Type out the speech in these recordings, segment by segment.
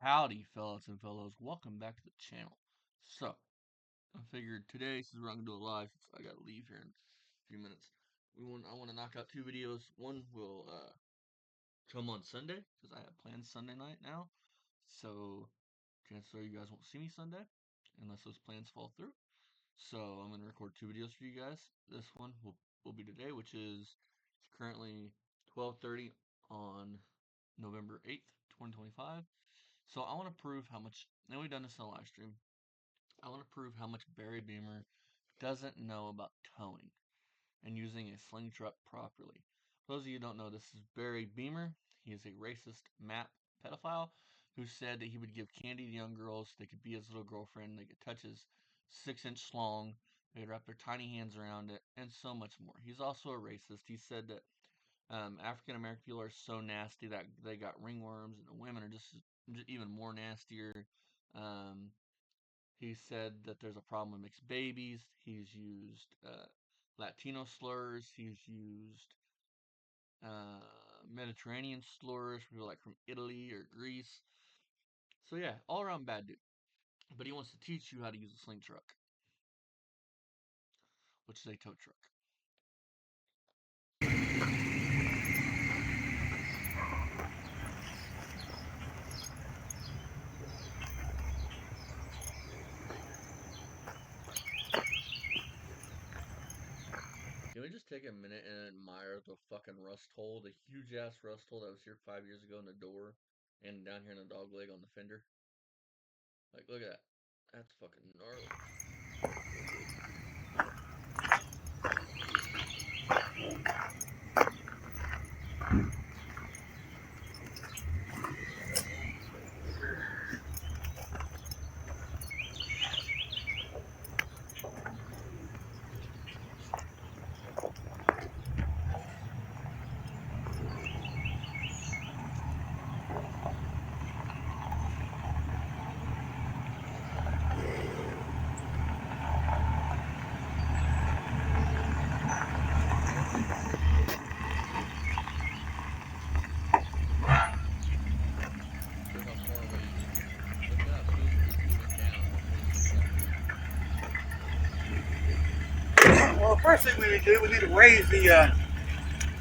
Howdy, fellas and fellows. Welcome back to the channel. So, I figured today, since we're not going to do a live, since I got to leave here in a few minutes, I want to knock out two videos. One will come on Sunday, because I have plans Sunday night now. So, chances are you guys won't see me Sunday, unless those plans fall through. So, I'm going to record two videos for you guys. This one will be today, which is currently 12:30 on November 8th, 2025. So I want to prove how much, and we've done this in a live stream, I want to prove how much Barry Beamer doesn't know about towing and using a sling truck properly. For those of you who don't know, this is Barry Beamer. He is a racist map pedophile who said that he would give candy to young girls, they could be his little girlfriend, they could touch his 6-inch schlong, they could wrap their tiny hands around it, and so much more. He's also a racist. He said that African American people are so nasty that they got ringworms, and the women are just even more nastier. Um, he said that there's a problem with mixed babies. He's used Latino slurs. He's used Mediterranean slurs for people like from Italy or Greece. So yeah, all around bad dude. But he wants to teach you how to use a sling truck, which is a tow truck. Can we just take a minute and admire the fucking rust hole, the huge ass rust hole that was here 5 years ago in the door and down here in the dog leg on the fender? Like, look at that. That's fucking gnarly. Well, the first thing we need to do, we need to raise the,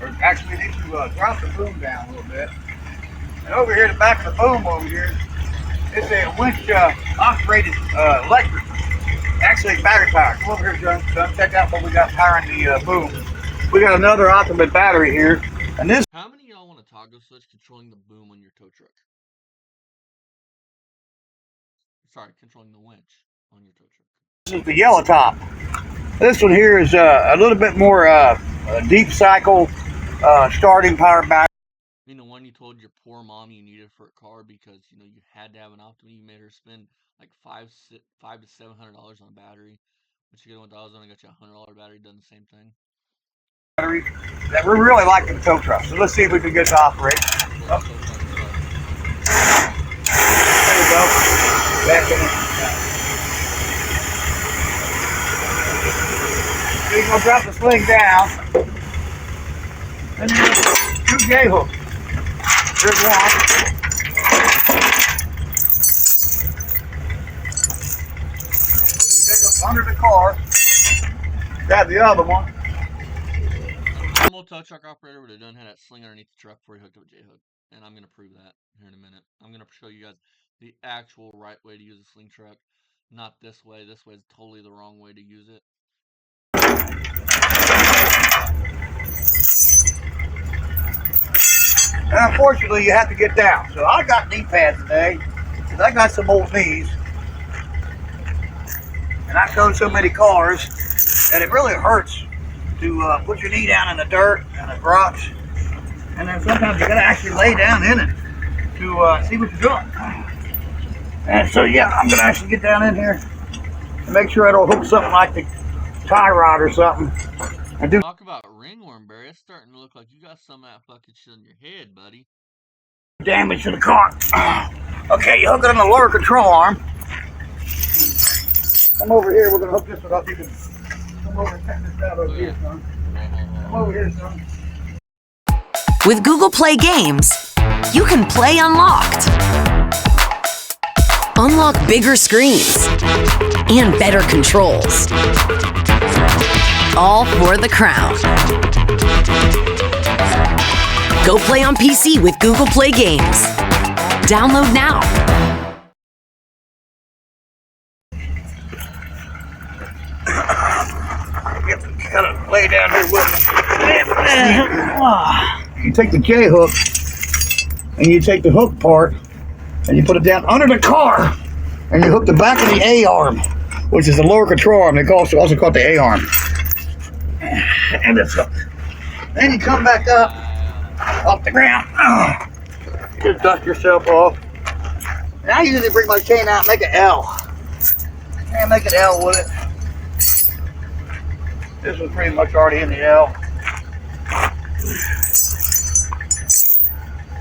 or actually we need to drop the boom down a little bit. And over here, the back of the boom over here, it's a winch operated electric, actually battery powered. Come over here, John, check out what we got powering the boom. We got another ultimate battery here, and this. How many of y'all want a toggle switch controlling the boom on your tow truck? Sorry, controlling the winch on your tow truck. This is the yellow top. This one here is a little bit more deep cycle starting power battery. You know, one you told your poor mom you needed for a car because you know you had to have an Optima. You made her spend like $500 to $700 on a battery, but you get one $1,000 and got you $100 battery, done the same thing. Battery that we really like in the tow truck. So let's see if we can get it to operate. Oh. There you go. Back in it. So you're going to drop the sling down. And then two J hooks. Here's one. You take up under the car. Grab the other one. Normal tow truck operator would have done had that sling underneath the truck before he hooked up a J hook. And I'm going to prove that here in a minute. I'm going to show you guys the actual right way to use a sling truck. Not this way. This way is totally the wrong way to use it. And unfortunately, you have to get down. So I got knee pads today, because I got some old knees. And I towed so many cars that it really hurts to put your knee down in the dirt and the rocks. And then sometimes you got to actually lay down in it to see what you're doing. And so, yeah, I'm going to actually get down in here and make sure I don't hook something like the tie rod or something. And do Talk about ringworm, Barry. It's starting to look like you got some of that fucking shit on your head, buddy. Damage to the car. Okay, you hook it on the lower control arm. Come over here. We're going to hook this one up. You can come over and check this out over here, son. Come over here, son. With Google Play Games, you can play unlocked. Unlock bigger screens and better controls. All for the crown. Go play on PC with Google Play Games. Download now. Kind of lay down here with me. You take the J hook and you take the hook part and you put it down under the car and you hook the back of the A arm, which is the lower control arm. They also call it the A arm. And it's hooked. Then you come back up off the ground. Just dust yourself off. And I usually bring my chain out and make an L. And make an L with it. This was pretty much already in the L.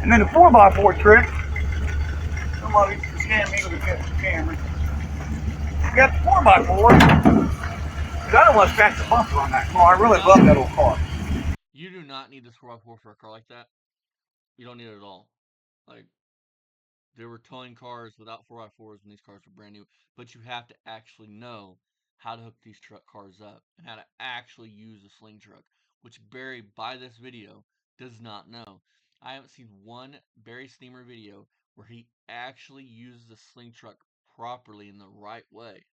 And then the 4x4 trick. Somebody scan me with a camera. You got the 4x4. Because I don't want to scratch the bumper on that car. I really love that old car. You do not need this 4x4 for a car like that. You don't need it at all. Like, there were towing cars without 4x4s when these cars were brand new. But you have to actually know how to hook these truck cars up and how to actually use a sling truck, which Barry, by this video, does not know. I haven't seen one Barry Steamer video where he actually uses a sling truck properly in the right way.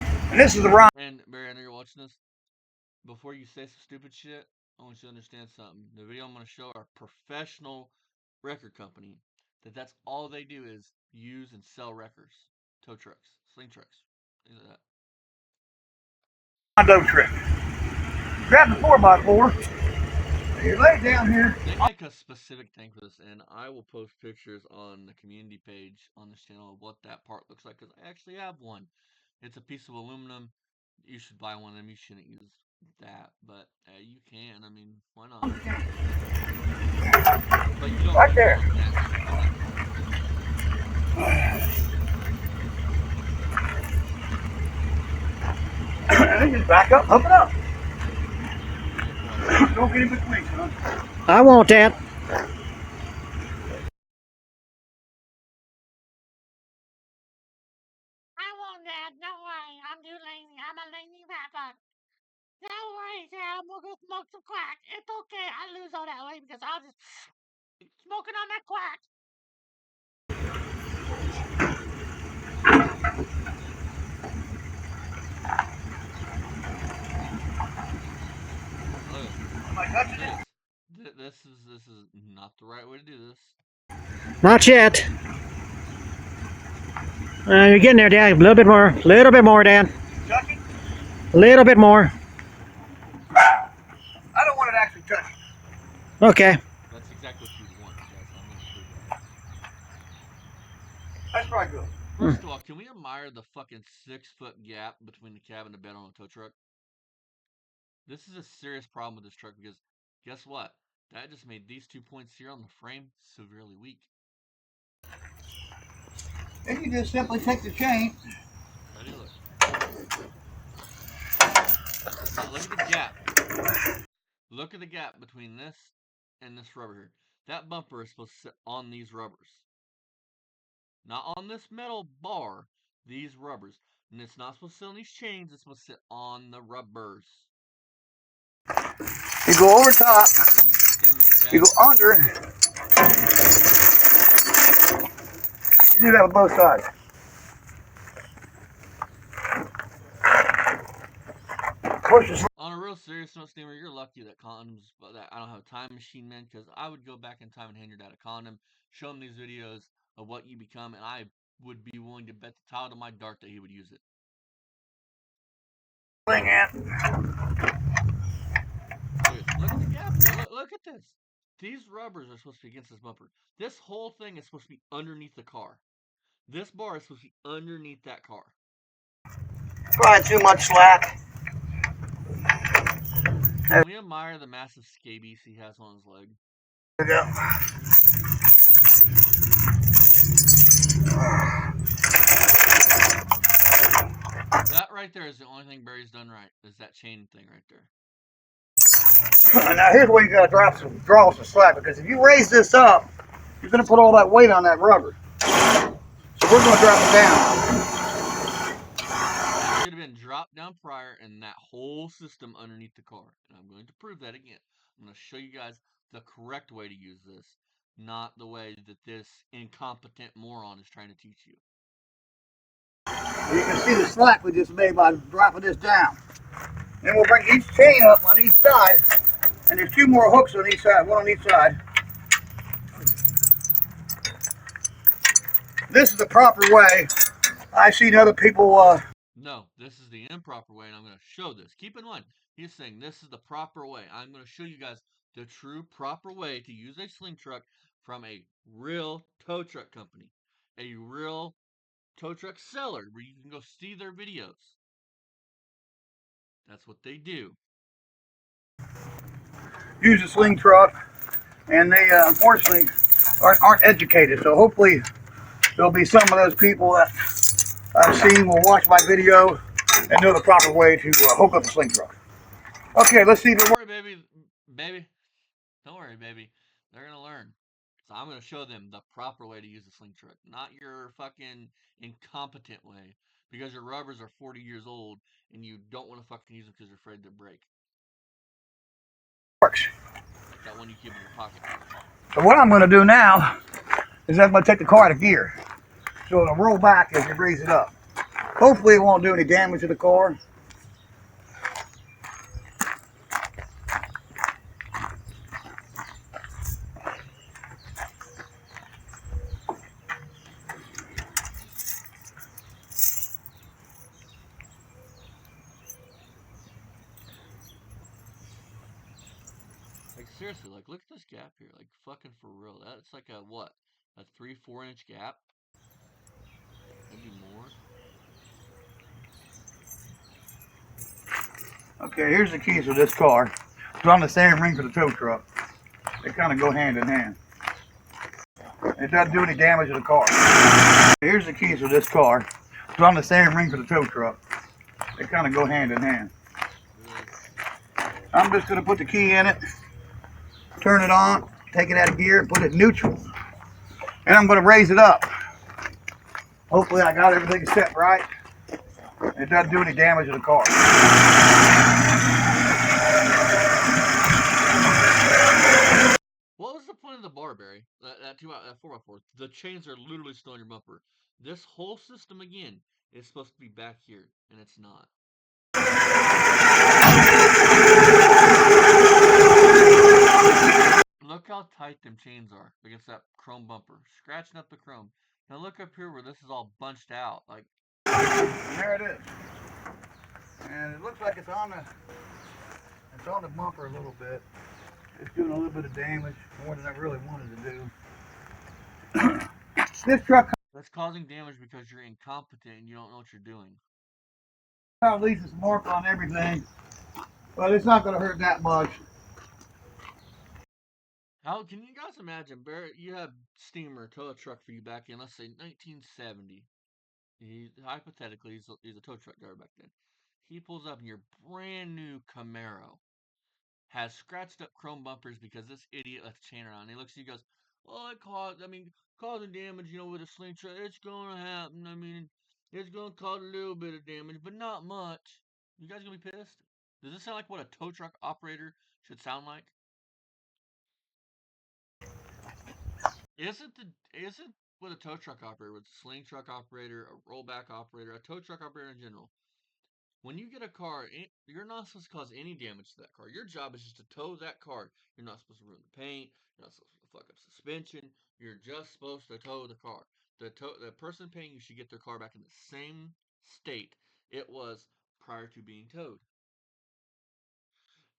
And this is the wrong. And Barry, I know you're watching this. Before you say some stupid shit, I want you to understand something. The video I'm going to show our professional record company that's all they do is use and sell wreckers, tow trucks, sling trucks, things like that. Rondo trick. Grab the 4x4. You lay it down here. They make a specific thing for this, and I will post pictures on the community page on this channel of what that part looks like, because I actually have one. It's a piece of aluminum. You should buy one of them. You shouldn't use that, but you can. I mean, why not? But you don't right there. And just back up, up it up. Don't get in between, son. I want that. I won't, Dad. No way. I'm too lazy. I'm a lazy bastard. No worries, Dad. I'm gonna go smoke some crack. It's okay. I lose all that weight because I'll just smoking on that crack. Am I touching it? This is not the right way to do this. Not yet. You're getting there, Dad. A little bit more. Little bit more, Dad. Touch it? A little bit more. I don't want it actually touching. Okay. That's exactly what you want, Jess. I'm going to prove that. That's probably good. First of all, can we admire the fucking 6-foot gap between the cab and the bed on a tow truck? This is a serious problem with this truck because guess what? That just made these 2 points here on the frame severely weak. Then you just simply take the chain. Ready? Look. Now look at the gap. Look at the gap between this and this rubber here. That bumper is supposed to sit on these rubbers. Not on this metal bar, these rubbers. And it's not supposed to sit on these chains, it's supposed to sit on the rubbers. You go over top. You go under. You do that with both sides. Push this. On a real serious note, Steamer, you're lucky that condoms, but that I don't have a time machine, man, because I would go back in time and hand your dad a condom, show him these videos of what you become, and I would be willing to bet the tile to my dart that he would use it. Thing at. Look at the gap here. Look at this. These rubbers are supposed to be against this bumper. This whole thing is supposed to be underneath the car. This bar is supposed to be underneath that car. Probably too much slack. Can we admire the massive scabies he has on his leg? There we go. That right there is the only thing Barry's done right, is that chain thing right there. Now here's where you gotta draw some slack, because if you raise this up, going to put all that weight on that rubber. So we're going to drop it down. It should have been dropped down prior and that whole system underneath the car. And I'm going to prove that again. I'm going to show you guys the correct way to use this, not the way that this incompetent moron is trying to teach you. You can see the slack we just made by dropping this down. Then we'll bring each chain up on each side, and there's 2 more hooks on each side, one on each side. This is the proper way. I've seen other people. No, this is the improper way, and I'm going to show this. Keep in mind, he's saying this is the proper way. I'm going to show you guys the true proper way to use a sling truck from a real tow truck company, a real tow truck seller where you can go see their videos. That's what they do. Use a sling truck, and they unfortunately aren't educated. So hopefully there'll be some of those people that I've seen will watch my video and know the proper way to hook up a sling truck. Okay, let's see if it Don't works. worry, baby. Don't worry, baby. They're gonna learn. So I'm gonna show them the proper way to use a sling truck, not your fucking incompetent way. Because your rubbers are 40 years old and you don't want to fucking use them because you're afraid they'll break. Like that one you keep in your pocket. So what I'm going to do now is I'm going to take the car out of gear. So it'll roll back as you raise it up. Hopefully it won't do any damage to the car. Like seriously, like look at this gap here. Like fucking for real. That's like a what? A 3-4 inch gap? Maybe more. Okay, here's the keys for this car. It's on the same ring for the tow truck. They kind of go hand in hand. It doesn't do any damage to the car. Here's the keys for this car. It's on the same ring for the tow truck. They kind of go hand in hand. Really? I'm just going to put the key in it, turn it on, take it out of gear, and put it in neutral. And I'm going to raise it up. Hopefully I got everything set right. It doesn't do any damage to the car. What was the point of the bar, Barry? That 4x4. The chains are literally still on your bumper. This whole system again is supposed to be back here, and it's not. Look how tight them chains are against that chrome bumper, scratching up the chrome. Now look up here where this is all bunched out. Like, And there it is. And it looks like it's on the bumper a little bit. It's doing a little bit of damage, more than I really wanted to do. This truck that's causing damage because you're incompetent and you don't know what you're doing. leaves its mark on everything, but it's not going to hurt that much. How can you guys imagine, Barrett? You have Steamer tow a truck for you back in, let's say, 1970. Hypothetically, he's a tow truck driver back then. He pulls up in your brand new Camaro, has scratched up chrome bumpers because this idiot left the chain around. He looks at you and goes, "Well, causing damage, with a sling truck, it's gonna happen. It's gonna cause a little bit of damage, but not much." You guys gonna be pissed? Does this sound like what a tow truck operator should sound like? Isn't what a tow truck operator, with a sling truck operator, a rollback operator, a tow truck operator in general? When you get a car, you're not supposed to cause any damage to that car. Your job is just to tow that car. You're not supposed to ruin the paint. You're not supposed to fuck up suspension. You're just supposed to tow the car. The person paying you should get their car back in the same state it was prior to being towed.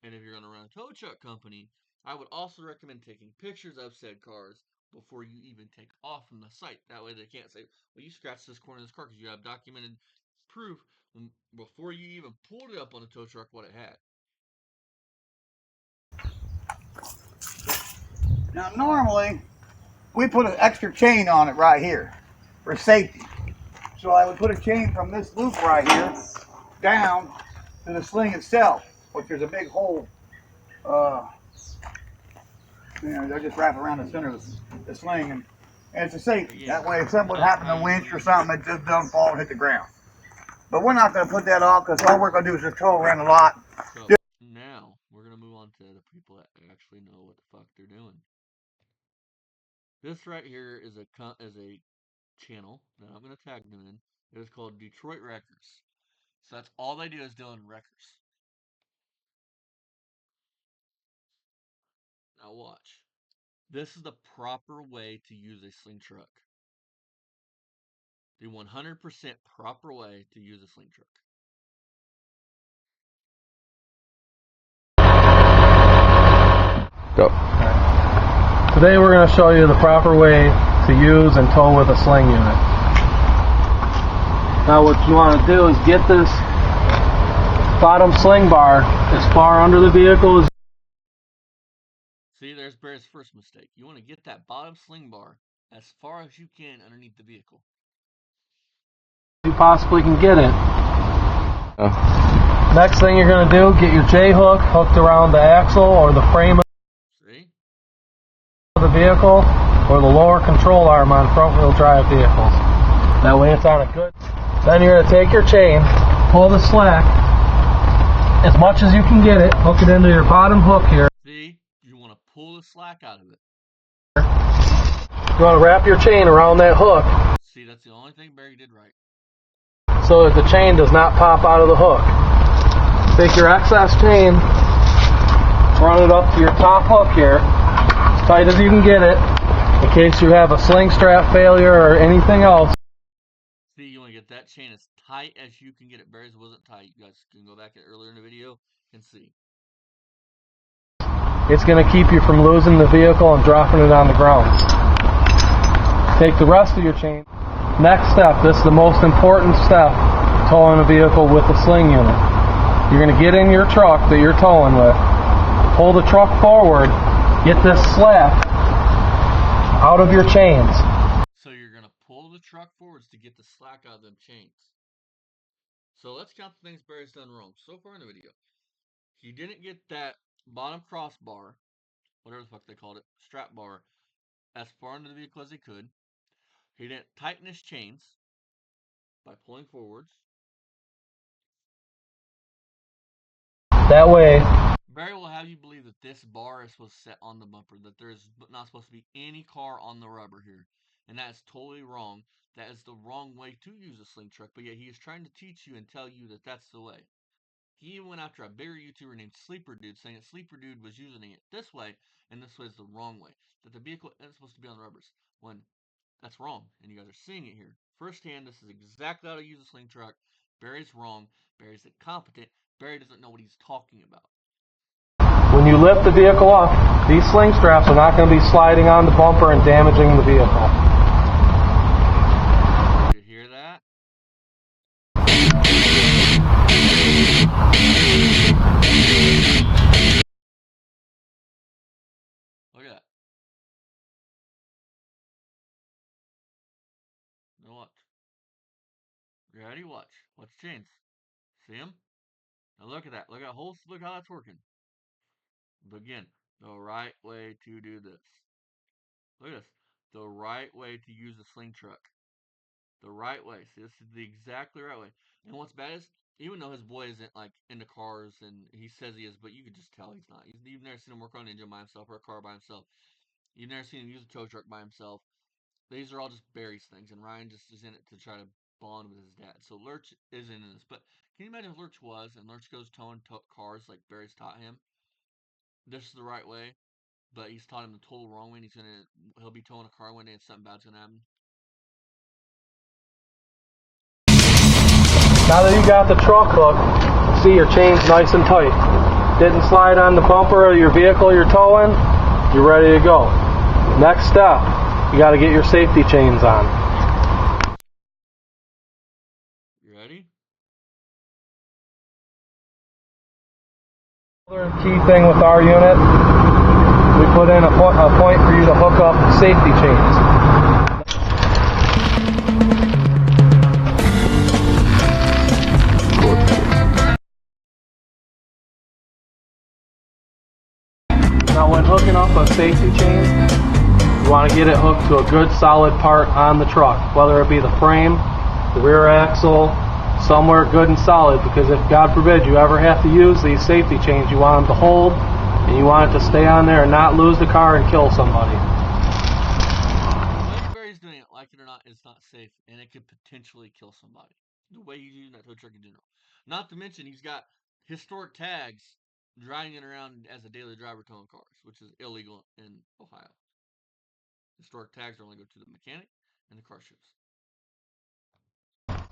And if you're going to run a tow truck company, I would also recommend taking pictures of said cars before you even take off from the site. That way they can't say, "Well, you scratched this corner of this car," because you have documented proof before you even pulled it up on the tow truck what it had. Now, normally, we put an extra chain on it right here for safety. So I would put a chain from this loop right here down to the sling itself, which there's a big hole they'll just wrap around the center of the sling, and it's a safety. Again, That way, if something would that's happen how to you winch or use something, it just doesn't fall and hit the ground. But we're not going to put that off because all we're going to do is just tow around the lot. So now we're gonna move on to the people that actually know what the fuck they're doing. This right here is a channel that I'm gonna tag them in. It is called Detroit Wreckers. So that's all they do is doing wreckers. Now watch. This is the proper way to use a sling truck. The 100% proper way to use a sling truck. Go. Today we're going to show you the proper way to use and tow with a sling unit. Now what you want to do is get this bottom sling bar as far under the vehicle as See, there's Barry's first mistake. You want to get that bottom sling bar as far as you can underneath the vehicle. you possibly can get it. Next thing you're going to do, get your J-hook hooked around the axle or the frame of See? the vehicle or the lower control arm on front-wheel drive vehicles. That way it's on a good... Then you're going to take your chain, pull the slack as much as you can get it, hook it into your bottom hook here. See? You want to pull the slack out of it. You want to wrap your chain around that hook See, that's the only thing Barry did right. so that the chain does not pop out of the hook. Take your excess chain, run it up to your top hook here, as tight as you can get it, in case you have a sling strap failure or anything else. See, you want to get that chain as tight as you can get it. Barry's wasn't tight. You guys can go back earlier in the video and see. It's going to keep you from losing the vehicle and dropping it on the ground. Take the rest of your chain. Next step, this is the most important step, towing a vehicle with a sling unit. You're going to get in your truck that you're towing with, pull the truck forward, get this slack out of your chains. So you're going to pull the truck forwards to get the slack out of them chains. So let's count the things Barry's done wrong so far in the video. He didn't get that bottom crossbar, whatever the fuck they called it, strap bar, as far into the vehicle as he could. He didn't tighten his chains by pulling forwards. That way, Barry will have you believe that this bar is supposed to set on the bumper, that there is not supposed to be any car on the rubber here. And that is totally wrong. That is the wrong way to use a sling truck, but yet he is trying to teach you and tell you that that's the way. He even went after a bigger YouTuber named Sleeper Dude, saying that Sleeper Dude was using it this way, and this way is the wrong way. That the vehicle isn't supposed to be on the rubbers, when that's wrong, and you guys are seeing it here. Firsthand, this is exactly how to use a sling truck. Barry's wrong. Barry's incompetent. Barry doesn't know what he's talking about. when you lift the vehicle up, these sling straps are not going to be sliding on the bumper and damaging the vehicle. You hear that? Look at that. Now watch. You ready? Watch. Watch the chains. See them? Now look at that. Look at look how that's working. But again, the right way to do this. Look at this. The right way to use a sling truck. The right way. See, this is the exactly right way. And what's bad is, even though his boy isn't like into cars, and he says he is, but you can just tell he's not. You've never seen him work on an engine by himself or a car by himself. You've never seen him use a tow truck by himself. These are all just Barry's things, and Ryan just is in it to try to bond with his dad. So Lurch isn't in this. But can you imagine if Lurch was, and Lurch goes towing cars like Barry's taught him? This is the right way, but he's taught him the total wrong way, and he'll be towing a car one day and something bad's gonna happen. Now that you got the truck hook, see your chain's nice and tight. Didn't slide on the bumper of your vehicle you're towing, you're ready to go. Next step, you got to get your safety chains on. You ready? Another key thing with our unit, we put in a point for you to hook up safety chains. Now when hooking up a safety chain, to get it hooked to a good solid part on the truck, whether it be the frame, the rear axle, somewhere good and solid, because if, God forbid, you ever have to use these safety chains, you want them to hold, and you want it to stay on there and not lose the car and kill somebody. The way Barry's doing it, like it or not, it's not safe, and it could potentially kill somebody. The way he's using that tow truck in general. Not to mention, he's got historic tags driving it around as a daily driver towing cars, which is illegal in Ohio. Historic tags only go to the mechanic and the car shows.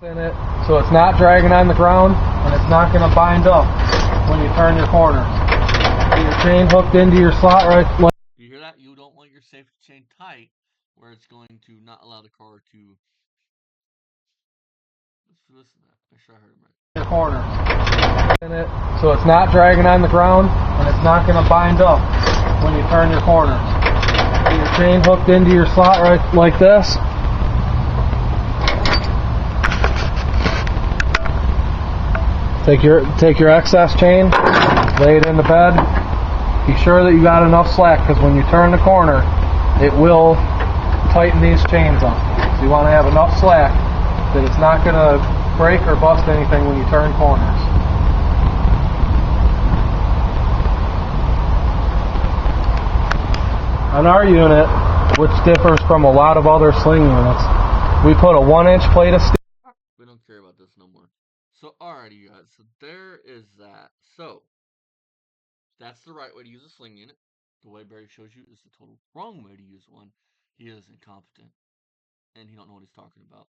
In it, so it's not dragging on the ground, and it's not going to bind up when you turn your corner. Get your chain hooked into your slot right. You hear that? You don't want your safety chain tight, where it's going to not allow the car to. Let's listen to that. Make sure I heard him right. Your corner. In it, so it's not dragging on the ground, and it's not going to bind up when you turn your corner. Get your chain hooked into your slot right like this. Take your excess chain, lay it in the bed. Be sure that you got enough slack, because when you turn the corner, it will tighten these chains up. So you want to have enough slack that it's not going to break or bust anything when you turn corners. On our unit, which differs from a lot of other sling units, we put a 1-inch plate of steel. We don't care about this no more. So, alrighty, you guys. So there is that. So that's the right way to use a sling unit. The way Barry shows you is the total wrong way to use one. He is incompetent, and he don't know what he's talking about.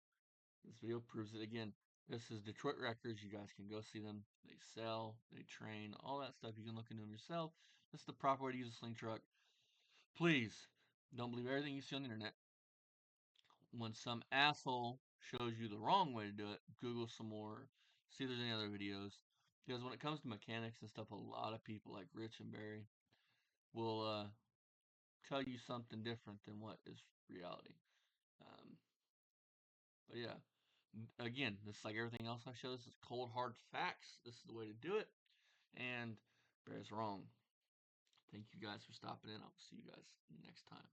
This video proves it again. This is Detroit Records. You guys can go see them. They sell, they train, all that stuff. You can look into them yourself. This is the proper way to use a sling truck. Please, don't believe everything you see on the internet. When some asshole shows you the wrong way to do it, Google some more, see if there's any other videos. Because when it comes to mechanics and stuff, a lot of people like Rich and Barry will tell you something different than what is reality. But yeah, again, this is like everything else I show. This is cold hard facts. This is the way to do it, and Barry's wrong. Thank you guys for stopping in. I'll see you guys next time.